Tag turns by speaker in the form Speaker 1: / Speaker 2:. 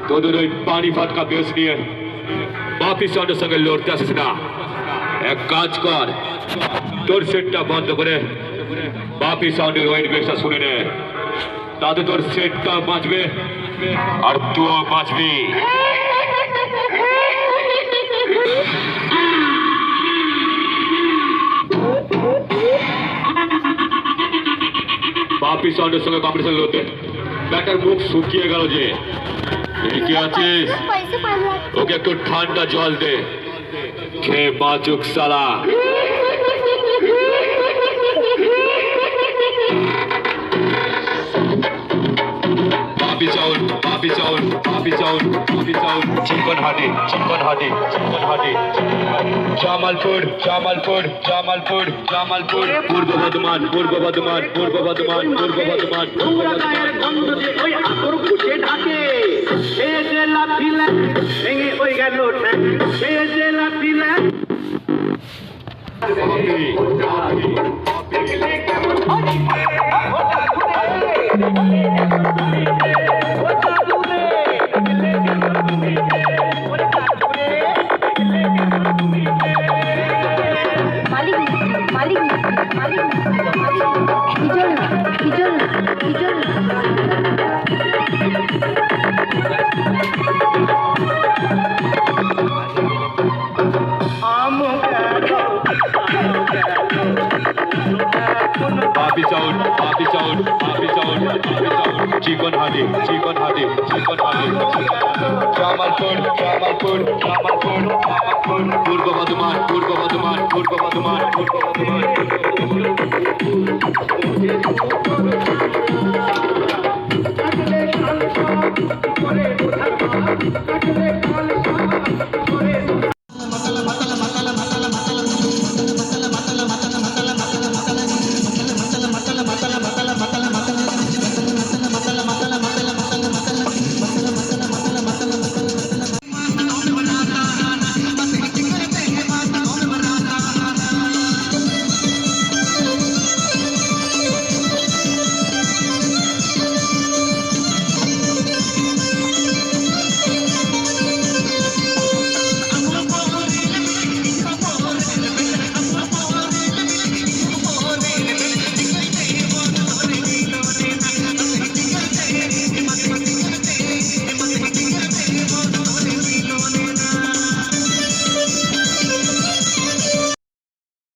Speaker 1: তোদের ওই পানি ফাটকা বেশ নিয়ে বাপি সাউন্ডের সঙ্গে লড়তে আসিস না। এক কাজ কর, তোর সেটটা বন্ধ করে বাপি সাউন্ডের ওয়েট বেসটা শুনে নে, তাতে তোর সেটটা বাঁচবে আর তুইও বাঁচবি। বাপি সাউন্ডের সঙ্গে কম্পিটিশন লড়তে ব্যাটার মুখ শুকিয়ে গেল যে। কি আছিস? ওকে একটু ঠান্ডা জল দে, খেয়ে বাঁচুক সালা। বাপি চাউল, বাপি চাউল, বাপি চাউল, বাপি চাউল, চিকন হাটি, চিকন হাটি, চিকন হাটি, জামালপুর, জামালপুর, জামালপুর, জামালপুর, পূর্ব বর্ধমান, পূর্ব বর্ধমান, পূর্ব বর্ধমান, পূর্ব বর্ধমান, পূর্ব বর্ধমান।
Speaker 2: ওই আতর ফুটে ঢাকে সে যে লাফিলে ভেঙে ওই গেল সে যে লাফিলে
Speaker 3: মালিক মালিক মালিক হিজল হিজল হিজল
Speaker 1: বাপি চাউল, বাপি চাউল, বাপি চাউল, বাপি চাউল, চিকন হাটি, চিকন হাটি, চিকন হাটি, জামালপুর, জামালপুর, জামালপুর, জামালপুর, পূর্ব বর্ধমান, পূর্ব বর্ধমান, পূর্ব বর্ধমান, পূর্ব বর্ধমান।